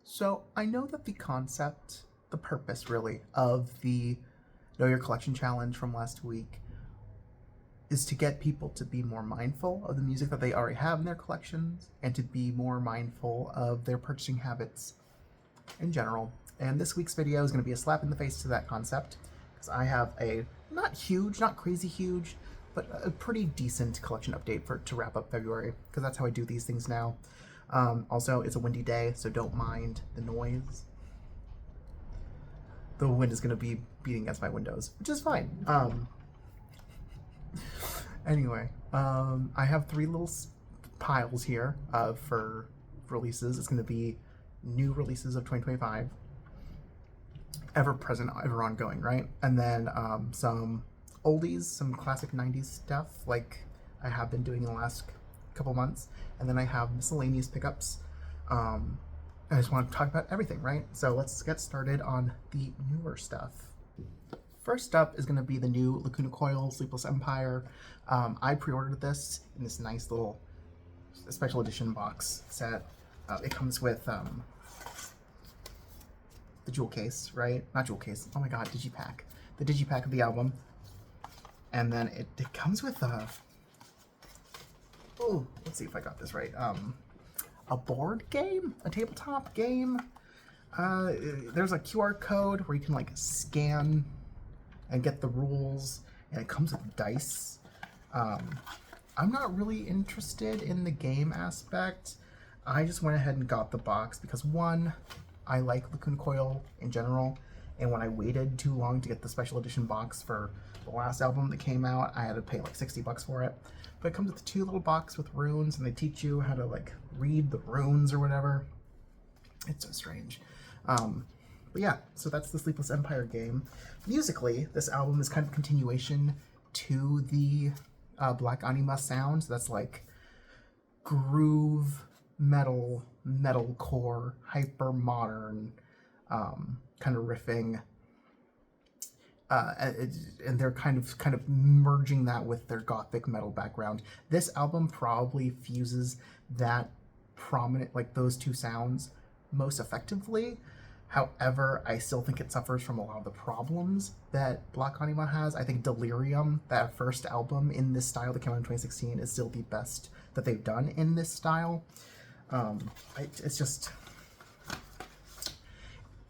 So I know that the concept, the purpose really, of the Know Your Collection challenge from last week is to get people to be more mindful of the music that they already have in their collections and to be more mindful of their purchasing habits in general. And this week's video is going to be a slap in the face to that concept because I have a not huge, not crazy huge, but a pretty decent collection update to wrap up February because that's how I do these things now. Also, it's a windy day, so don't mind the noise. The wind is going to be beating against my windows, which is fine. Anyway, I have three little piles here for releases. It's going to be new releases of 2025, ever present, ever ongoing, right? And then some oldies, some classic 90s stuff, like I have been doing in the last couple months. And then I have miscellaneous pickups. I just want to talk about everything, right? So let's get started on the newer stuff. First up is going to be the new Lacuna Coil Sleepless Empire. I pre-ordered this in this nice little special edition box set. It comes with the jewel case, right? Not jewel case. Oh my god, digipack. The digipack of the album. And then it comes with oh, let's see if I got this right. A board game, a tabletop game. There's a QR code where you can like scan and get the rules, and it comes with dice. I'm not really interested in the game aspect. I just went ahead and got the box because one, I like Lacuna Coil in general, and when I waited too long to get the special edition box for the last album that came out, I had to pay like 60 bucks for it. But it comes with two little boxes with runes, and they teach you how to like read the runes or whatever. It's so strange. But yeah, so that's the Sleepless Empire game. Musically, this album is kind of a continuation to the Black Anima sound. So that's like groove, metalcore, hyper modern kind of riffing. And they're kind of merging that with their gothic metal background. This album probably fuses that prominent, like those two sounds most effectively. However, I still think it suffers from a lot of the problems that Black Anima has. I think Delirium, that first album in this style that came out in 2016, is still the best that they've done in this style. It's just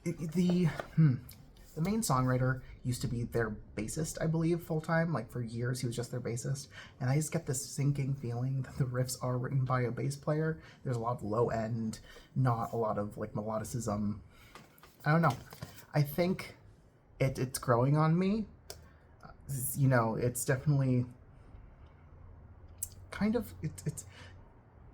the main songwriter used to be their bassist, I believe, full-time. Like, for years, he was just their bassist. And I just get this sinking feeling that the riffs are written by a bass player. There's a lot of low end, not a lot of, like, melodicism. I don't know. I think it's growing on me. You know, it's definitely kind of... It's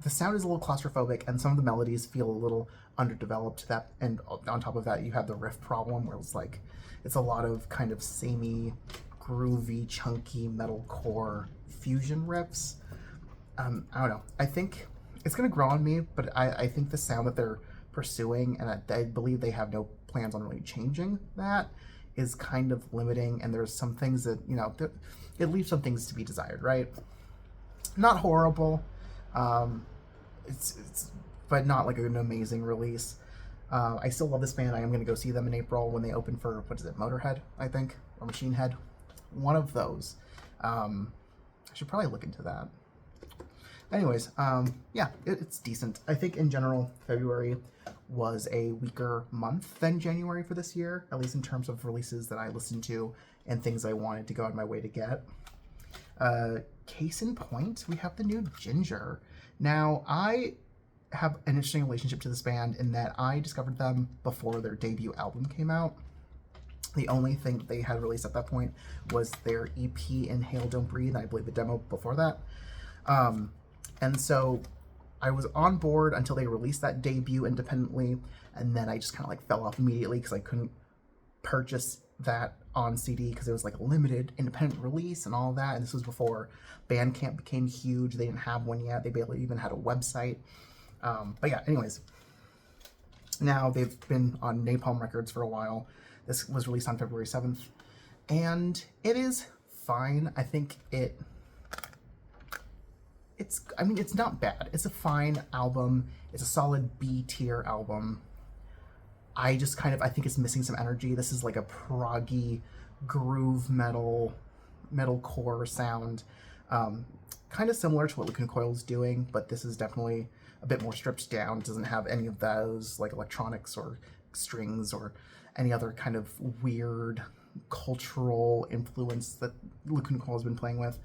the sound is a little claustrophobic, and some of the melodies feel a little underdeveloped. And on top of that, you have the riff problem, where it's like it's a lot of kind of samey, groovy, chunky metalcore fusion riffs. I don't know. I think it's gonna grow on me, but I think the sound that they're pursuing, and I believe they have no plans on really changing that, is kind of limiting. And there's some things that, you know, it leaves some things to be desired, right? Not horrible. It's but not like an amazing release. I still love this band. I am going to go see them in April when they open for, what is it, Motorhead, I think, or Machine Head, one of those. I should probably look into that. Anyways, yeah, it's decent. I think in general, February was a weaker month than January for this year, at least in terms of releases that I listened to and things I wanted to go out of my way to get. Case in point, we have the new Jinjer. Now, I have an interesting relationship to this band in that I discovered them before their debut album came out. The only thing that they had released at that point was their EP, Inhale, Don't Breathe, and I believe the demo before that. And so I was on board until they released that debut independently, and then I just kind of like fell off immediately because I couldn't purchase that on CD because it was like a limited independent release and all that. And this was before Bandcamp became huge. They didn't have one yet. They barely even had a website. But yeah, anyways, now they've been on Napalm Records for a while. This was released on February 7th, and it is fine. I think it's not bad. It's a fine album. It's a solid B tier album. I just kind of, I think it's missing some energy. This is like a proggy groove metalcore sound. Kind of similar to what Lacuna Coil's doing, but this is definitely a bit more stripped down. It doesn't have any of those like electronics or strings or any other kind of weird cultural influence that Lacuna Coil has been playing with.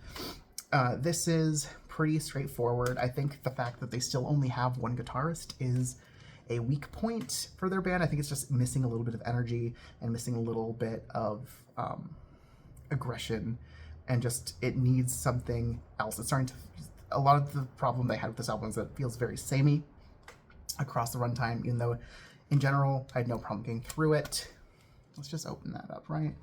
This is pretty straightforward. I think the fact that they still only have one guitarist is a weak point for their band. I think it's just missing a little bit of energy and missing a little bit of aggression, and just it needs something else. It's starting to, a lot of the problem they had with this album is that it feels very samey across the runtime, even though in general I had no problem getting through it. Let's just open that up, right?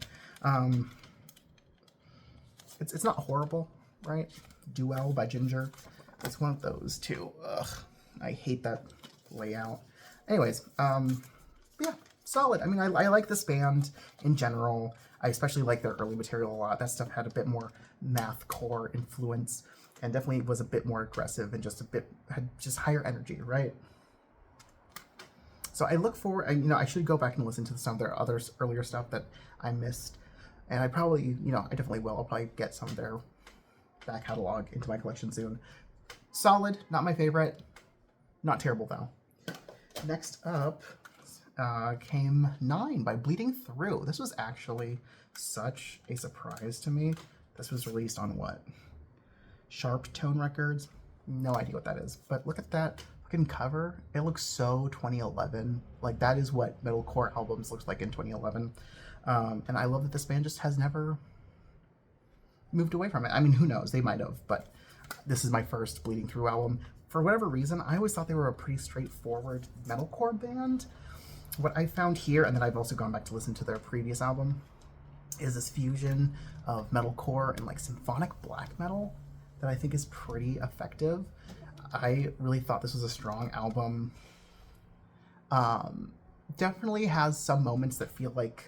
It's not horrible, right? Duél by Jinjer. It's one of those too. Ugh, I hate that layout. Anyways, yeah, solid. I mean, I like this band in general. I especially like their early material a lot. That stuff had a bit more mathcore influence and definitely was a bit more aggressive and just a bit, had just higher energy, right? So I look forward, you know, I should go back and listen to some of their other earlier stuff that I missed. And I probably, you know, I definitely will. I'll probably get some of their back catalog into my collection soon. Solid, not my favorite. Not terrible though. Next up came 9 by Bleeding Through. This was actually such a surprise to me. This was released on what? Sharp Tone Records? No idea what that is. But look at that fucking cover. It looks so 2011. Like, that is what metalcore albums looked like in 2011. And I love that this band just has never moved away from it. I mean, who knows? They might have, but this is my first Bleeding Through album. For whatever reason, I always thought they were a pretty straightforward metalcore band. What I found here, and then I've also gone back to listen to their previous album, is this fusion of metalcore and like symphonic black metal that I think is pretty effective. I really thought this was a strong album. Definitely has some moments that feel like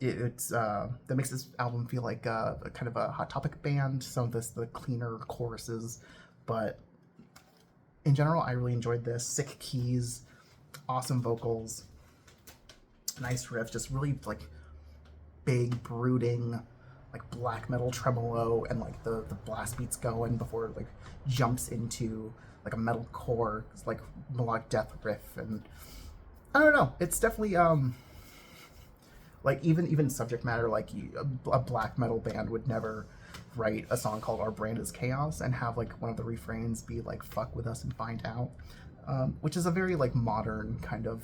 that makes this album feel like a kind of a Hot Topic band. Some of the cleaner choruses, but in general, I really enjoyed this. Sick keys, awesome vocals, nice riff, just really like big, brooding, like black metal tremolo, and like the blast beats going before it like jumps into like a metal core, like melodic death riff, and I don't know. It's definitely like even subject matter, like a black metal band would never write a song called Our Brand is Chaos and have like one of the refrains be like fuck with us and find out, which is a very like modern kind of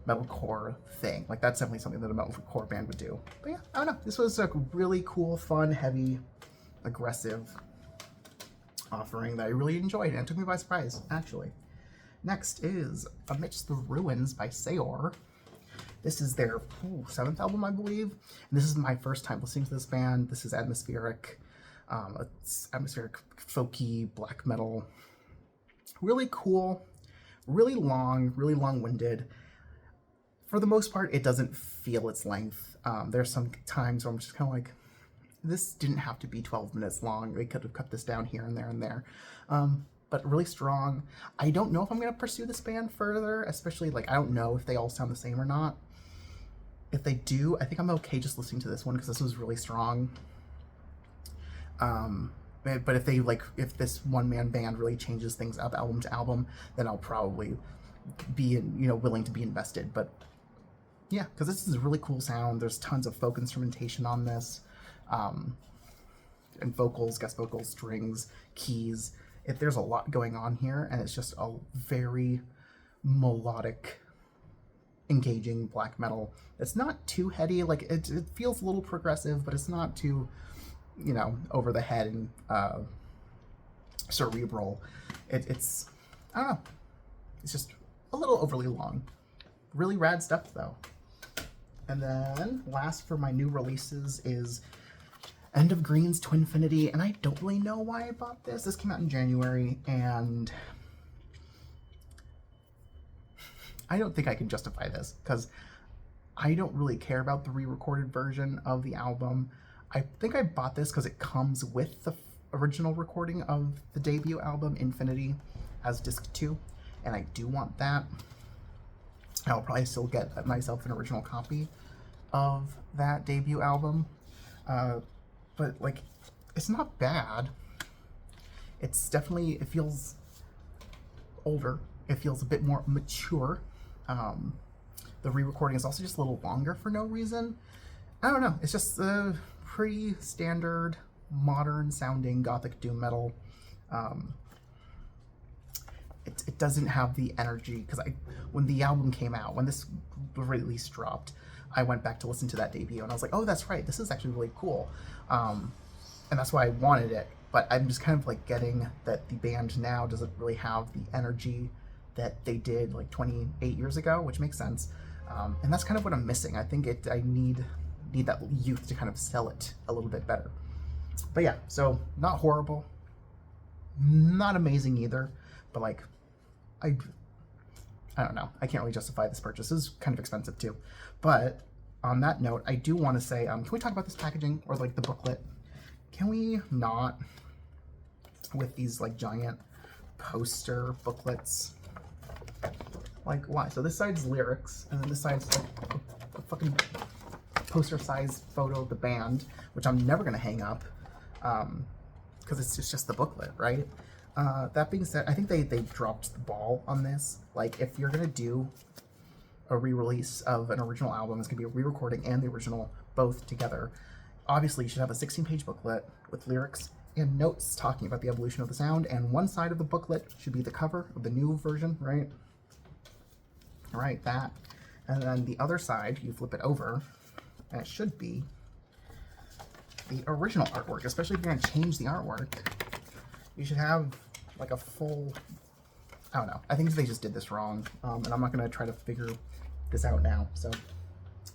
metalcore thing. Like, that's definitely something that a metalcore band would do. But yeah, I don't know, this was a really cool, fun, heavy, aggressive offering that I really enjoyed, and it took me by surprise, actually. Next is Amidst the Ruins by Saor. This is their 7th album, I believe. And this is my first time listening to this band. This is atmospheric. It's atmospheric, folky, black metal. Really cool, really long-winded. For the most part, it doesn't feel its length. There's some times where I'm just kind of like, this didn't have to be 12 minutes long. They could have cut this down here and there and there. But really strong. I don't know if I'm going to pursue this band further, especially, like, I don't know if they all sound the same or not. If they do, I think I'm okay just listening to this one because this was really strong. But if they, like, if this one-man band really changes things up album to album, then I'll probably be, you know, willing to be invested. But yeah, because this is a really cool sound. There's tons of folk instrumentation on this, and vocals, guest vocals, strings, keys. There's a lot going on here, and it's just a very melodic, engaging black metal. It's not too heady. Like, it feels a little progressive, but it's not too, you know, over the head and cerebral. It's I don't know. It's just a little overly long. Really rad stuff, though. And then last for my new releases is End of Green's Twinfinity, and I don't really know why I bought this. This came out in January, and I don't think I can justify this, because I don't really care about the re-recorded version of the album. I think I bought this because it comes with the original recording of the debut album, Infinity, as disc 2, and I do want that. I'll probably still get myself an original copy of that debut album. But like, it's not bad. It's definitely, it feels older. It feels a bit more mature. The re-recording is also just a little longer for no reason. I don't know. It's just a pretty standard, modern sounding gothic doom metal. It doesn't have the energy, because when the album came out, when this release dropped, I went back to listen to that debut and I was like, oh, that's right, this is actually really cool. And that's why I wanted it. But I'm just kind of like getting that the band now doesn't really have the energy that they did like 28 years ago, which makes sense. And that's kind of what I'm missing. I think I need that youth to kind of sell it a little bit better. But yeah, so not horrible, not amazing either, but like, I don't know. I can't really justify this purchase. This is kind of expensive too. But on that note, I do want to say, can we talk about this packaging, or like the booklet? Can we not, with these like giant poster booklets? Like, why? So this side's lyrics, and then this side's like a fucking poster size photo of the band, which I'm never gonna hang up, because it's just the booklet, right? That being said, I think they dropped the ball on this. Like, if you're gonna do a re-release of an original album, it's gonna be a re-recording and the original both together. Obviously, you should have a 16-page booklet with lyrics and notes talking about the evolution of the sound, and one side of the booklet should be the cover of the new version, right? All right, that. And then the other side, you flip it over, and it should be the original artwork, especially if you're gonna change the artwork. You should have like a full, I don't know. I think they just did this wrong, and I'm not gonna try to figure this out now, so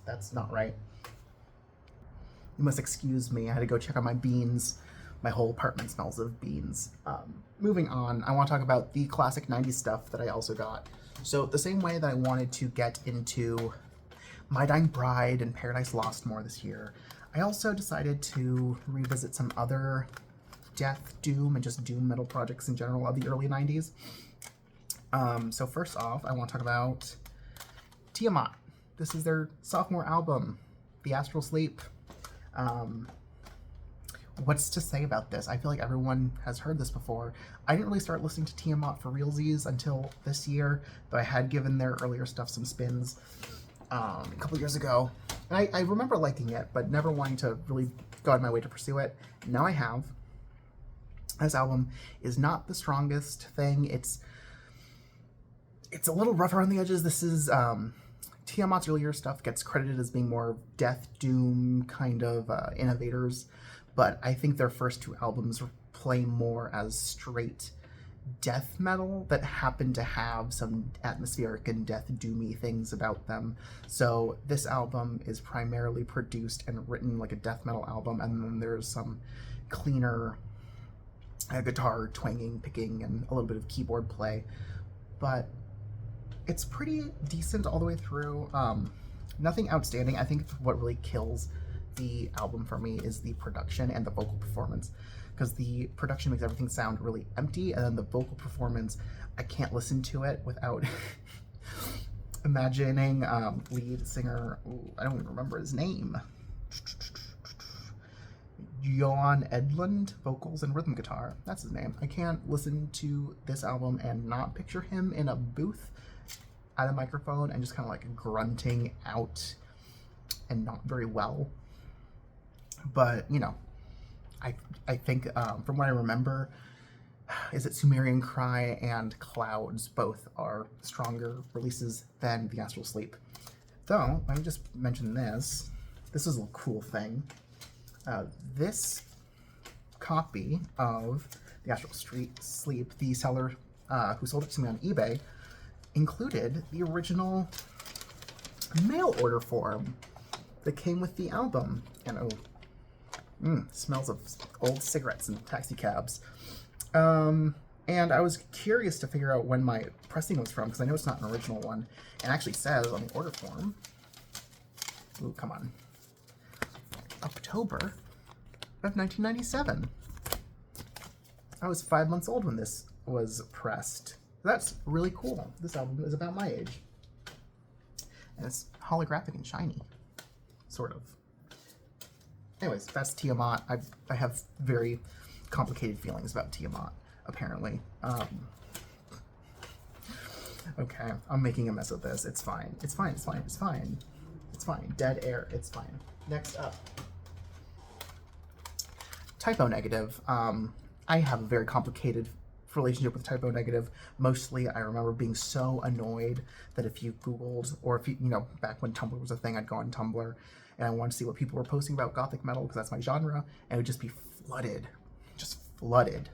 that's not right. You must excuse me, I had to go check on my beans. My whole apartment smells of beans. Moving on, I want to talk about the classic 90s stuff that I also got. So the same way that I wanted to get into My Dying Bride and Paradise Lost more this year, I also decided to revisit some other death, doom, and just doom metal projects in general of the early 90s. So first off, I want to talk about Tiamat. This is their sophomore album, The Astral Sleep. What's to say about this? I feel like everyone has heard this before. I didn't really start listening to Tiamat for realsies until this year, but I had given their earlier stuff some spins a couple years ago. And I remember liking it, but never wanting to really go out of my way to pursue it. Now I have. This album is not the strongest thing. It's a little rough around the edges. This is Tiamat's earlier stuff gets credited as being more death, doom kind of innovators, but I think their first two albums play more as straight death metal that happen to have some atmospheric and death doomy things about them. So this album is primarily produced and written like a death metal album, and then there's some cleaner guitar twanging, picking, and a little bit of keyboard play, but it's pretty decent all the way through. Nothing outstanding. I think what really kills the album for me is the production and the vocal performance, because the production makes everything sound really empty, and then the vocal performance, I can't listen to it without imagining lead singer, I don't even remember his name, Jon Edlund, vocals and rhythm guitar. That's his name. I can't listen to this album and not picture him in a booth at a microphone and just kind of like grunting out and not very well. But, you know, I think from what I remember, is it Sumerian Cry and Clouds both are stronger releases than The Astral Sleep. Though, let me just mention this. This is a cool thing. This copy of The Astral Sleep, the seller who sold it to me on eBay, included the original mail order form that came with the album. And smells of old cigarettes and taxi cabs. And I was curious to figure out when my pressing was from, because I know it's not an original one. And it actually says on the order form, ooh, come on, October of 1997. I was 5 months old when this was pressed. That's really cool. This album is about my age. and it's holographic and shiny, sort of. Anyways, that's Tiamat. I have very complicated feelings about Tiamat, apparently. Okay, I'm making a mess of this. It's fine. It's fine. It's fine. It's fine. It's fine. Dead air. It's fine. Next up, Typo Negative. I have a very complicated relationship with Typo Negative. Mostly, I remember being so annoyed that if you Googled, or if you back when Tumblr was a thing, I'd go on Tumblr and I wanted to see what people were posting about Gothic metal, because that's my genre, and it would just be flooded, just flooded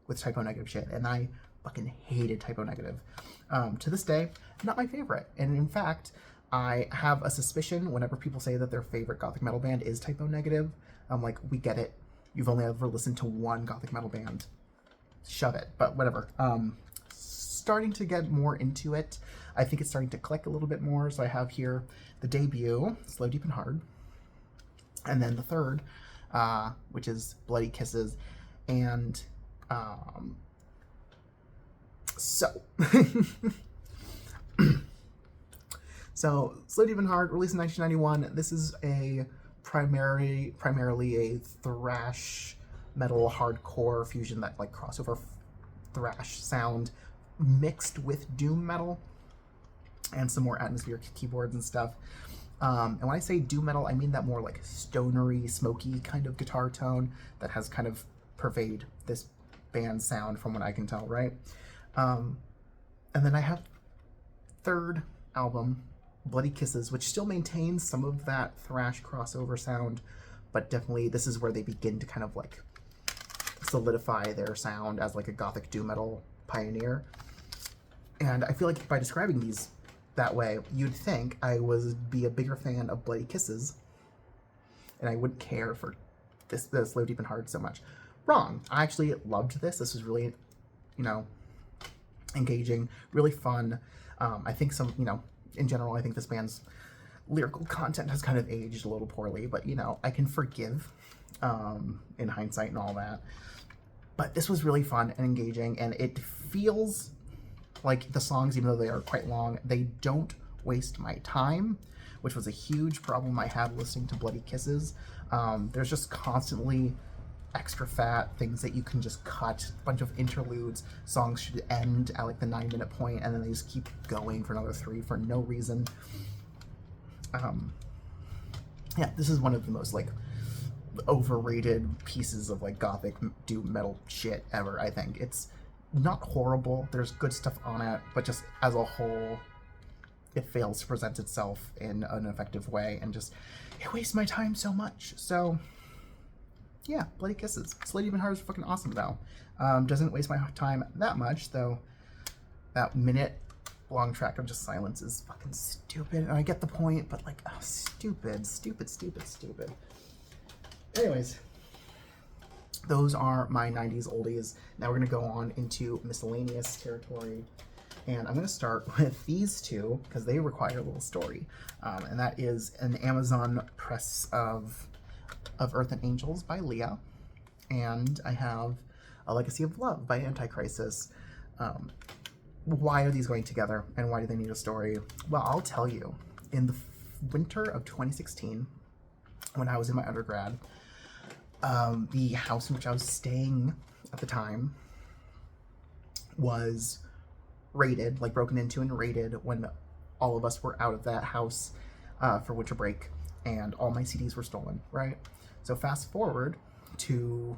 with Typo Negative shit, and I fucking hated Typo Negative. To this day, not my favorite, and in fact, I have a suspicion whenever people say that their favorite Gothic metal band is Typo Negative, I'm like, we get it. You've only ever listened to one Gothic metal band. Shove it, but whatever. Starting to get more into it. I think it's starting to click a little bit more. So I have here the debut, Slow, Deep, and Hard. And then the third, which is Bloody Kisses. And so... So, Slow, Deep, and Hard, released in 1991. This is primarily a thrash metal hardcore fusion, that like crossover thrash sound mixed with doom metal and some more atmospheric keyboards and stuff. And when I say doom metal, I mean that more like stonery, smoky kind of guitar tone that has kind of pervade this band's sound from what I can tell, right? And then I have third album, Bloody Kisses, which still maintains some of that thrash crossover sound, but definitely this is where they begin to kind of like solidify their sound as like a gothic doom metal pioneer. And I feel like by describing these that way, you'd think I would be a bigger fan of Bloody Kisses and I wouldn't care for this Slow, Deep, and Hard so much. Wrong. I actually loved this. This was really, engaging, really fun. I think in general, I think this band's lyrical content has kind of aged a little poorly, but I can forgive in hindsight and all that. But this was really fun and engaging, and it feels like the songs, even though they are quite long, they don't waste my time, which was a huge problem I had listening to Bloody Kisses. There's just constantly extra fat things that you can just cut, a bunch of interludes. Songs should end at like the 9-minute point, and then they just keep going for another 3 for no reason. Yeah, this is one of the most like overrated pieces of like gothic doom metal shit ever. I think it's not horrible, there's good stuff on it, but just as a whole it fails to present itself in an effective way, and just it wastes my time so much. So yeah, Bloody Kisses. Slow, Deep, and Hard is fucking awesome though. Doesn't waste my time that much, though. That minute long track of just silence is fucking stupid, and I get the point, but like, oh, stupid. Anyways, those are my 90s oldies. Now we're gonna go on into miscellaneous territory, and I'm gonna start with these two because they require a little story, and that is an Amazon press of Earth and Angels by Leah, and I have A Legacy of Love by Antichrisis. Why are these going together, and why do they need a story? Well, I'll tell you. In the winter of 2016, when I was in my undergrad, the house in which I was staying at the time was raided, like broken into and raided, when all of us were out of that house for winter break, and all my CDs were stolen, right? So fast forward to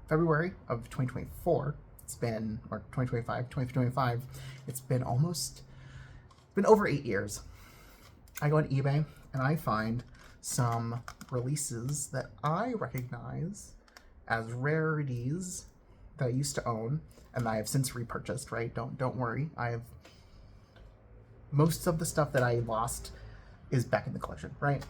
February of 2024, it's been, or 2025, it's been over 8 years. I go on eBay and I find some releases that I recognize as rarities that I used to own, and I have since repurchased, right? Don't worry. Most of the stuff that I lost is back in the collection, right?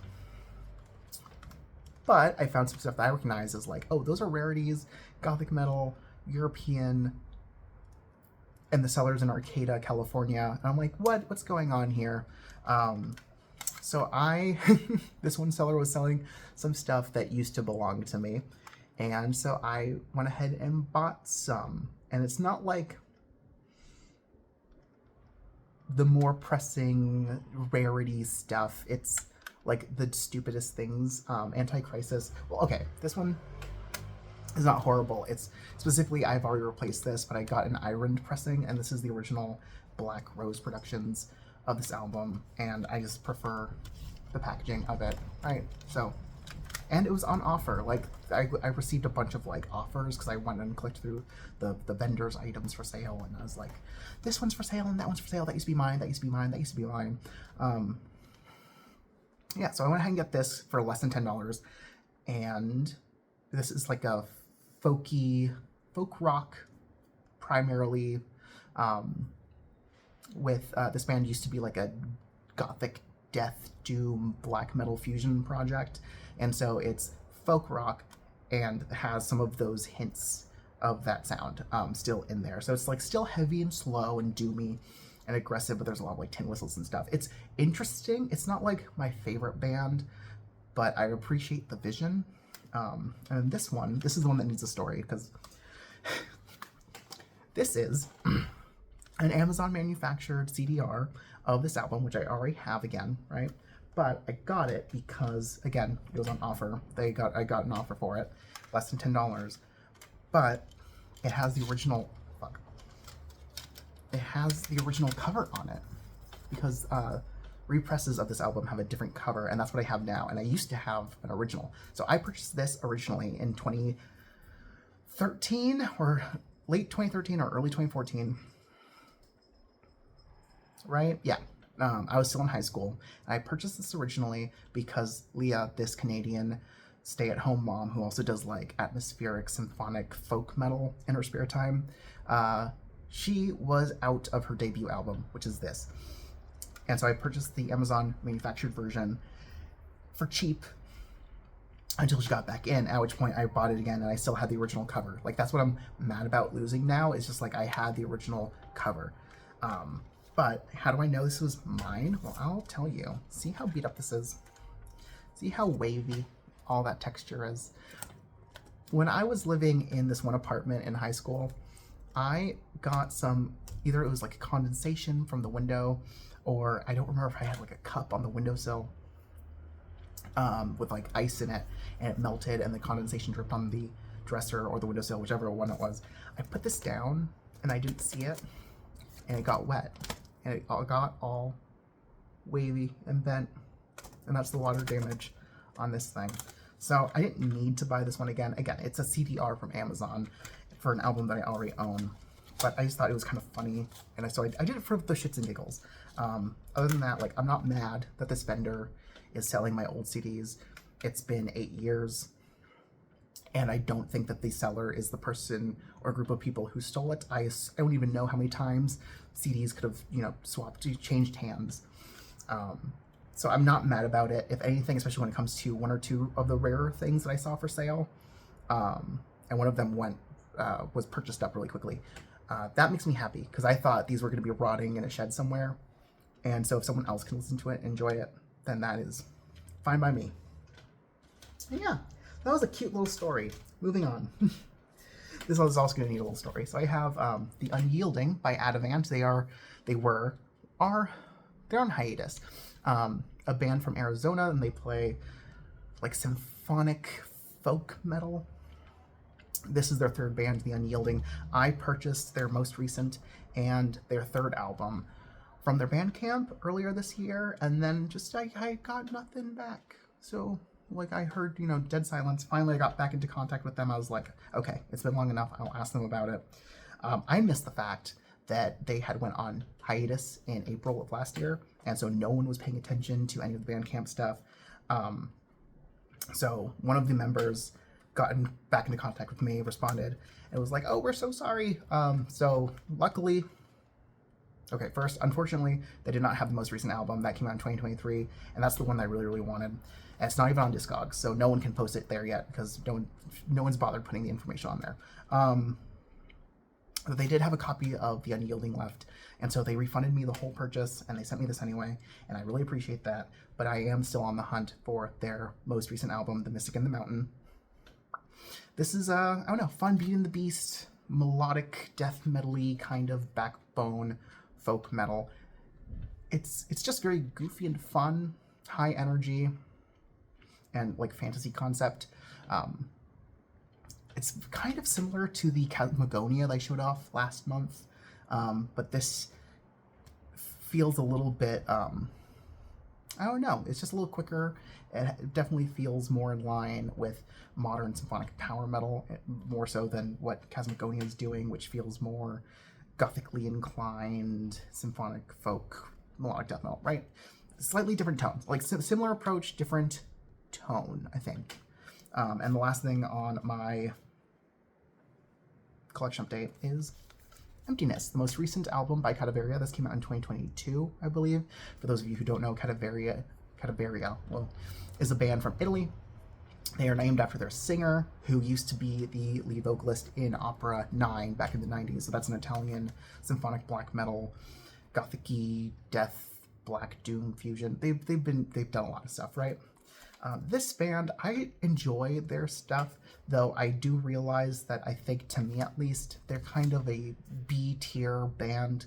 But I found some stuff that I recognize as like, oh, those are rarities, gothic metal, European, and the seller's in Arcata, California. And I'm like, what's going on here? So this one seller was selling some stuff that used to belong to me. And so I went ahead and bought some. And it's not like the more pressing rarity stuff, it's like the stupidest things. Antichrisis. Well, okay, this one is not horrible. It's specifically, I've already replaced this, but I got an Iron pressing, and this is the original Black Rose Productions of this album, and I just prefer the packaging of it. Right, so, and it was on offer. Like, I received a bunch of like offers because I went and clicked through the vendors' items for sale, and I was like, this one's for sale and that one's for sale. That used to be mine. That used to be mine. That used to be mine. Yeah, so I went ahead and get this for less than $10, and this is like a folk rock, primarily. With this band used to be like a gothic death doom black metal fusion project, and so it's folk rock and has some of those hints of that sound still in there. So it's like still heavy and slow and doomy and aggressive, but there's a lot of like tin whistles and stuff. It's interesting. It's not like my favorite band, but I appreciate the vision. And this is the one that needs a story, because this is an Amazon manufactured CDR of this album, which I already have again, right? But I got it because, again, it was on offer. I got an offer for it, less than $10. But it has the original, it has the original cover on it, because represses of this album have a different cover, and that's what I have now. And I used to have an original. So I purchased this originally in 2013, or late 2013 or early 2014. Right? Yeah. I was still in high school. I purchased this originally because Leah, this Canadian stay-at-home mom who also does like atmospheric symphonic folk metal in her spare time, she was out of her debut album, which is this. And so I purchased the Amazon manufactured version for cheap until she got back in, at which point I bought it again and I still had the original cover. Like, that's what I'm mad about losing now, is just like I had the original cover. But how do I know this was mine? Well, I'll tell you. See how beat up this is? See how wavy all that texture is? When I was living in this one apartment in high school, I got some, either it was like condensation from the window, or I don't remember if I had like a cup on the windowsill with like ice in it, and it melted and the condensation dripped on the dresser or the windowsill, whichever one it was. I put this down and I didn't see it, and it got wet. And it got all wavy and bent, and that's the water damage on this thing. So I didn't need to buy this one again. Again, it's a CDR from Amazon for an album that I already own, but I just thought it was kind of funny, and so I did it for the shits and giggles. Other than that, like, I'm not mad that this vendor is selling my old CDs. It's been 8 years, and I don't think that the seller is the person or group of people who stole it. I don't even know how many times CDs could have, changed hands. So I'm not mad about it. If anything, especially when it comes to one or two of the rarer things that I saw for sale, and one of them was purchased up really quickly. That makes me happy, because I thought these were going to be rotting in a shed somewhere. And so if someone else can listen to it and enjoy it, then that is fine by me. And yeah, that was a cute little story. Moving on. This one is also going to need a little story. So I have the Unyielding by Adavänt. They're on hiatus. A band from Arizona, and they play like symphonic folk metal. This is their third band, the Unyielding. I purchased their most recent and their third album from their Bandcamp earlier this year, and then just I got nothing back. So like, I heard, dead silence. Finally, I got back into contact with them. I was like, okay, it's been long enough. I'll ask them about it. I missed the fact that they had went on hiatus in April of last year, and so no one was paying attention to any of the Bandcamp stuff. So one of the members got back into contact with me, responded, and was like, oh, we're so sorry. So luckily, okay, first, unfortunately, they did not have the most recent album. That came out in 2023, and that's the one that I really, really wanted. And it's not even on Discogs, so no one can post it there yet, because no one's bothered putting the information on there. But they did have a copy of the Unyielding left, and so they refunded me the whole purchase, and they sent me this anyway, and I really appreciate that. But I am still on the hunt for their most recent album, The Mystic in the Mountain. This is, I don't know, fun Beauty and the Beast, melodic, death metal-y kind of backbone folk metal. it's just very goofy and fun, high energy, and like fantasy concept. It's kind of similar to the Cosmogonia that I showed off last month, but this feels a little bit, I don't know, it's just a little quicker. It definitely feels more in line with modern symphonic power metal, more so than what Cosmogonia is doing, which feels more gothically inclined, symphonic folk, melodic death metal, right? Slightly different tones, like similar approach, different tone, I think. And the last thing on my collection update is Emptiness, the most recent album by Cadaveria. This came out in 2022, I believe. For those of you who don't know, Cadaveria, well, is a band from Italy. They are named after their singer, who used to be the lead vocalist in Opera 9 back in the 90s. So that's an Italian symphonic black metal, gothic-y, death, black doom fusion. They've done a lot of stuff, right? This band, I enjoy their stuff, though I do realize that I think, to me at least, they're kind of a B-tier band.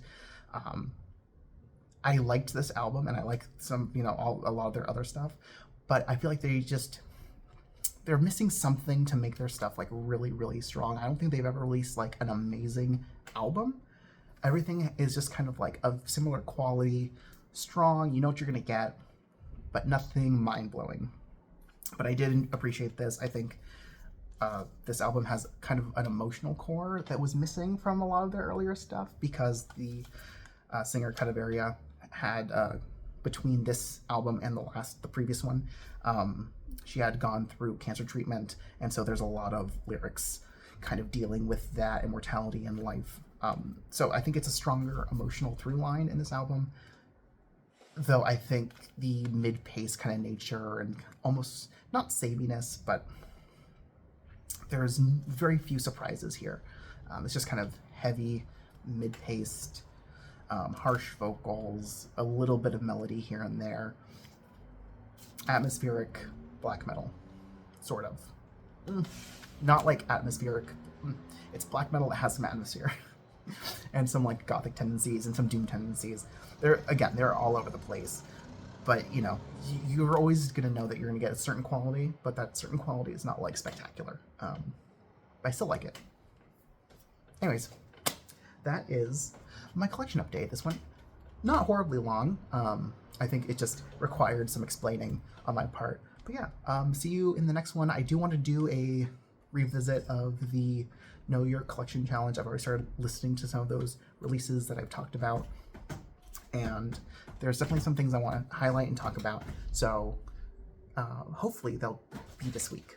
I liked this album, and I like some, a lot of their other stuff, but I feel like they're missing something to make their stuff like really, really strong. I don't think they've ever released like an amazing album. Everything is just kind of like of similar quality, strong, you know what you're gonna get, but nothing mind-blowing. But I did appreciate this. I think this album has kind of an emotional core that was missing from a lot of their earlier stuff, because the singer Cadaveria had, between this album and the previous one, she had gone through cancer treatment, and so there's a lot of lyrics kind of dealing with that immortality and life. So I think it's a stronger emotional through line in this album, though I think the mid-pace kind of nature and almost not saviness, but there's very few surprises here. It's just kind of heavy, mid-paced, harsh vocals, a little bit of melody here and there. Atmospheric black metal, sort of. Not like atmospheric. It's black metal that has some atmosphere and some like gothic tendencies and some doom tendencies. They're all over the place, but you're always gonna know that you're gonna get a certain quality, but that certain quality is not like spectacular. But I still like it. Anyways, that is my collection update. This one, not horribly long. I think it just required some explaining on my part. But yeah, see you in the next one. I do want to do a revisit of the Know Your Collection Challenge. I've already started listening to some of those releases that I've talked about, and there's definitely some things I want to highlight and talk about. So hopefully they'll be this week.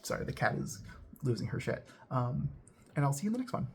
Sorry, the cat is losing her shit. And I'll see you in the next one.